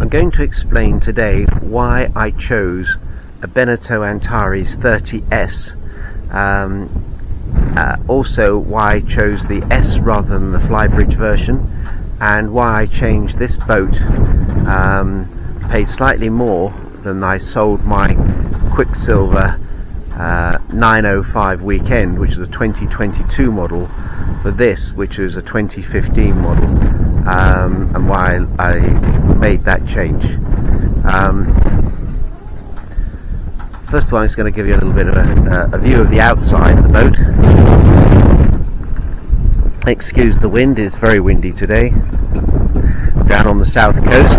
I'm going to explain today why I chose a Beneteau Antares 30S, also why I chose the S rather than the flybridge version, and why I changed this boat, paid slightly more than I sold my Quicksilver 905 Weekend, which is a 2022 model, for this, which is a 2015 model, and why I made that change. First of all, I'm just going to give you a little bit of a view of the outside of the boat. Excuse the wind, it's very windy today down on the south coast.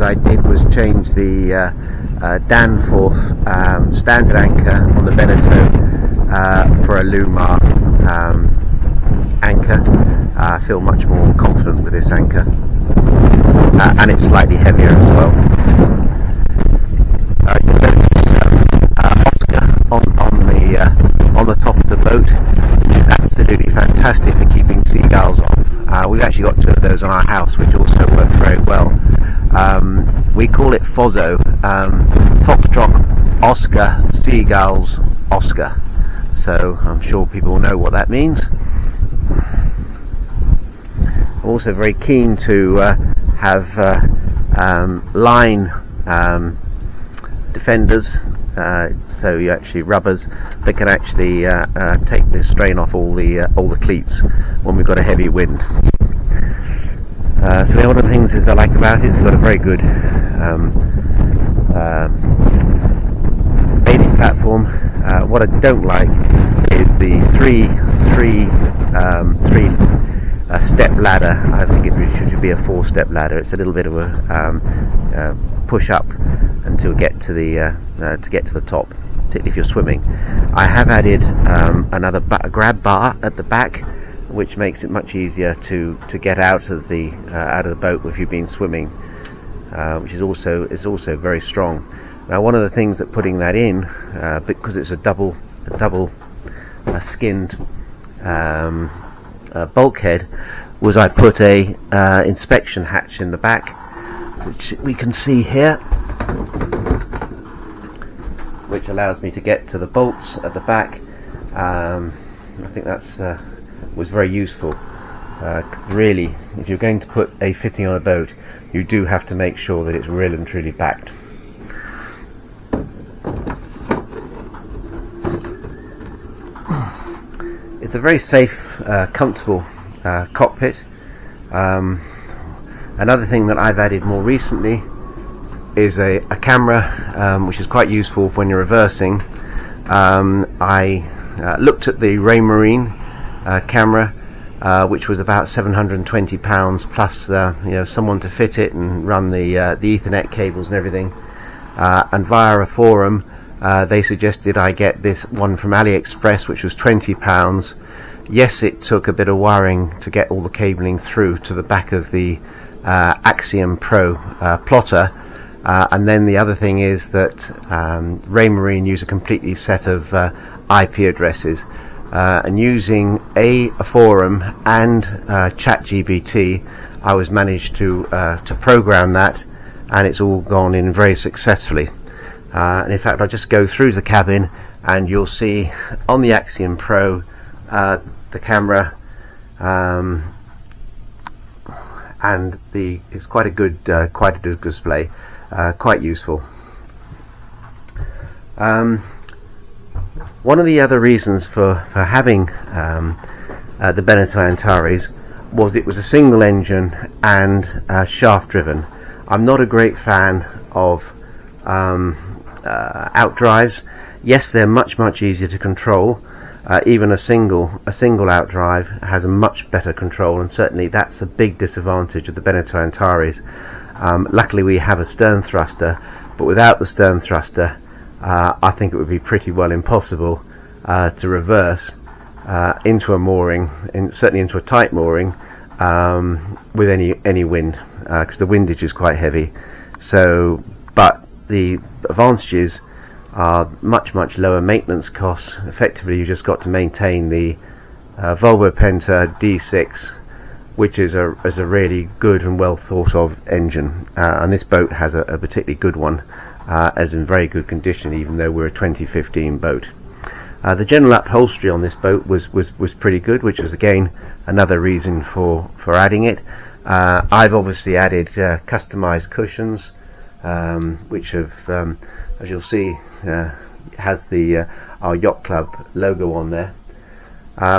I did was change the Danforth standard anchor on the Beneteau for a Lumar anchor. I feel much more confident with this anchor, and it's slightly heavier as well. You'll notice Oscar on the top of the boat, which is absolutely fantastic for keeping seagulls off. We've actually got two of those on our house, which also work very well. We call it FOZO, Foxtrot Oscar Seagulls Oscar, so I'm sure people know what that means. I'm also very keen to have line defenders, so you actually rubbers that can actually take the strain off all the cleats when we've got a heavy wind. So one of the things I like about it, we've got a very good bathing platform. What I don't like is the three step ladder. I think it should be a 4-step ladder. It's a little bit of a push up until get to the top, particularly if you're swimming. I have added another grab bar at the back, which makes it much easier to get out of the boat if you've been swimming, which is also very strong. Now, one of the things that putting that in, because it's a double skinned bulkhead, was I put a inspection hatch in the back, which we can see here, which allows me to get to the bolts at the back. I think that's was very useful. Really, if you're going to put a fitting on a boat, you do have to make sure that it's real and truly backed. It's a very safe, comfortable cockpit. Another thing that I've added more recently is a camera, which is quite useful when you're reversing. I looked at the Raymarine camera, which was about £720 plus someone to fit it and run the Ethernet cables and everything, and via a forum they suggested I get this one from AliExpress, which was £20. Yes, it took a bit of wiring to get all the cabling through to the back of the Axiom Pro plotter, and then the other thing is that Raymarine use a completely set of IP addresses, and using a forum and ChatGPT, I was managed to program that, and it's all gone in very successfully. And in fact, I'll just go through the cabin, and you'll see on the Axiom Pro the camera, and it's quite a good display, quite useful. One of the other reasons for having the Beneteau Antares was it was a single engine and shaft driven. I'm not a great fan of outdrives. Yes, they're much easier to control. Even a single outdrive has a much better control, and certainly that's a big disadvantage of the Beneteau Antares. Luckily we have a stern thruster, but without the stern thruster I think it would be pretty well impossible to reverse into a mooring, certainly into a tight mooring, with any wind, because the windage is quite heavy. So, but the advantages are much lower maintenance costs. Effectively, you just got to maintain the Volvo Penta D6, which is a really good and well thought of engine, and this boat has a particularly good one, as in very good condition, even though we're a 2015 boat. The general upholstery on this boat was pretty good, which was again another reason for adding it. I've obviously added customized cushions, which have, as you'll see, has the our Yacht Club logo on there.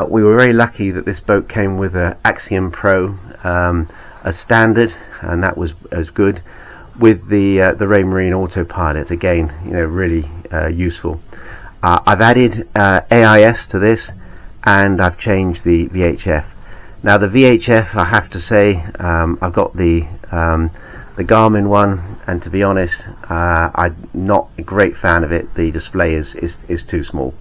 We were very lucky that this boat came with an Axiom Pro as standard, and that was good. With the Raymarine Autopilot, again, really useful. I've added AIS to this, and I've changed the VHF. Now the VHF, I have to say, I've got the Garmin one, and to be honest, I'm not a great fan of it. The display is too small,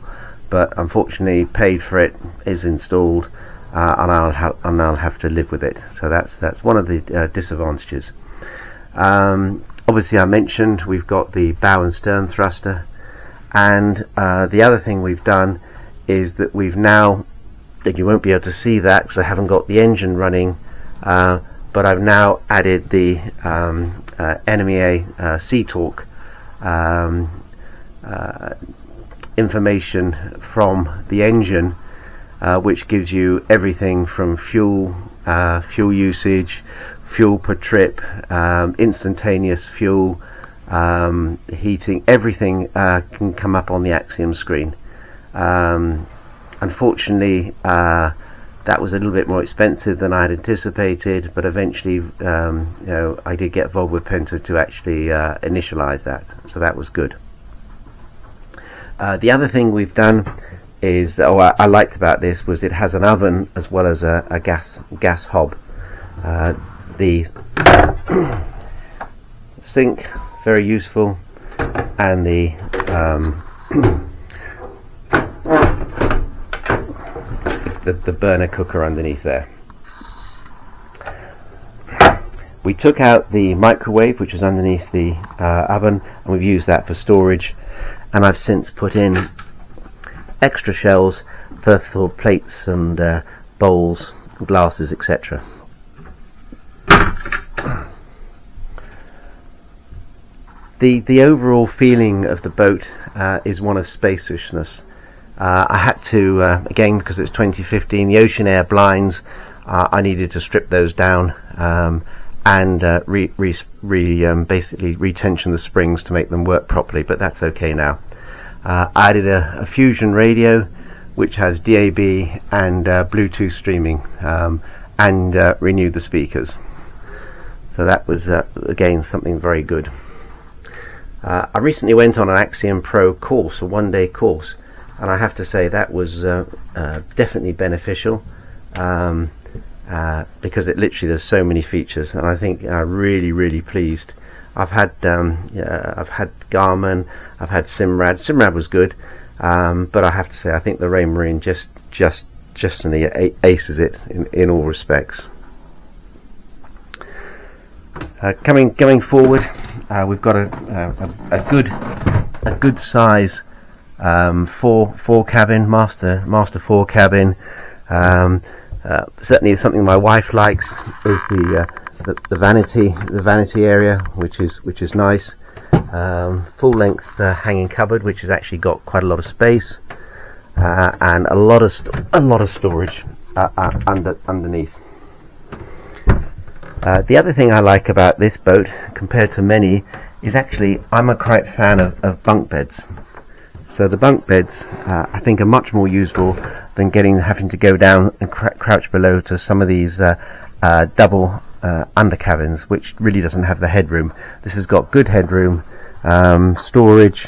but unfortunately paid for it, is installed, and I'll have to live with it. So that's one of the disadvantages. Obviously I mentioned we've got the bow and stern thruster, and the other thing we've done is that we've now, and you won't be able to see that because I haven't got the engine running, but I've now added the NMEA Sea Talk information from the engine, which gives you everything from fuel usage, fuel per trip, instantaneous fuel, heating, everything can come up on the Axiom screen. Unfortunately, that was a little bit more expensive than I had anticipated, but eventually I did get Volvo Penta to actually initialize that, so that was good. The other thing we've done is, I liked about this, was it has an oven as well as a gas hob. The sink, very useful, and the burner cooker underneath there. We took out the microwave, which was underneath the oven, and we've used that for storage, and I've since put in extra shelves for plates and bowls, glasses, etc. The overall feeling of the boat is one of spaciousness. I had to, again, because it's 2015, the ocean air blinds, I needed to strip those down and basically retension the springs to make them work properly, but that's okay now. I added a Fusion radio, which has DAB and Bluetooth streaming, and renewed the speakers. So that was, again, something very good. I recently went on an Axiom Pro course, a one-day course, and I have to say that was definitely beneficial, because it literally, there's so many features, and I think I'm really pleased. I've had Garmin, I've had Simrad. Simrad was good, but I have to say I think the Raymarine just aces it in all respects. Going forward, we've got a good size four cabin master 4 cabin. Certainly something my wife likes is the vanity area, which is nice. Full length hanging cupboard, which has actually got quite a lot of space, and a lot of storage underneath. The other thing I like about this boat, compared to many, is actually I'm a great fan of bunk beds. So the bunk beds, I think, are much more usable than having to go down and crouch below to some of these double under cabins, which really doesn't have the headroom. This has got good headroom, storage,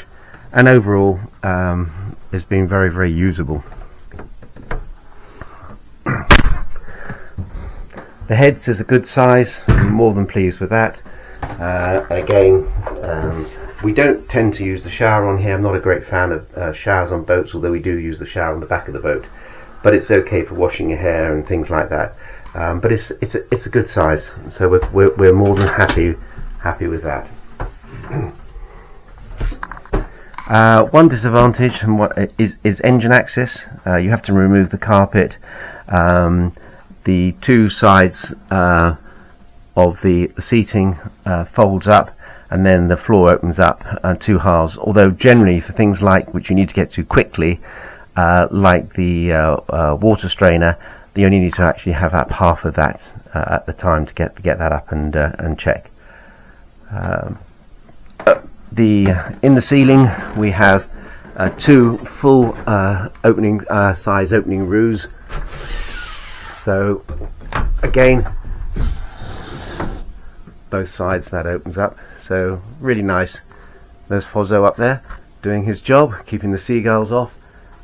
and overall has been very usable. The heads is a good size. I'm more than pleased with that. Again, we don't tend to use the shower on here. I'm not a great fan of showers on boats, although we do use the shower on the back of the boat. But it's okay for washing your hair and things like that. But it's a good size, so we're more than happy with that. One disadvantage and is engine access. You have to remove the carpet. The two sides of the seating folds up, and then the floor opens up two halves. Although generally for things like which you need to get to quickly, like the water strainer, you only need to actually have up half of that at the time to get that up and check. In the ceiling we have two full size opening roos. So again, both sides that opens up, so really nice. There's Fozzo up there doing his job, keeping the seagulls off.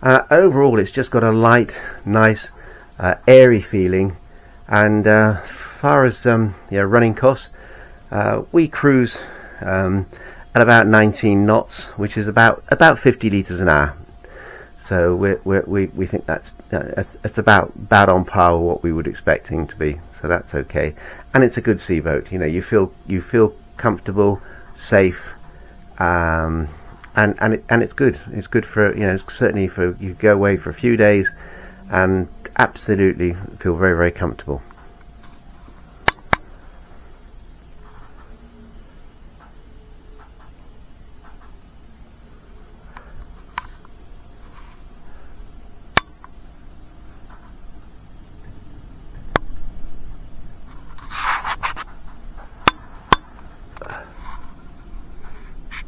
Overall it's just got a light, nice, airy feeling. And as far as running costs, we cruise at about 19 knots, which is about 50 litres an hour. So we think it's about on par with what we would expecting to be. So that's okay, and it's a good sea boat. You feel comfortable, safe, and it's good. It's good for certainly for you go away for a few days, and absolutely feel very, very comfortable.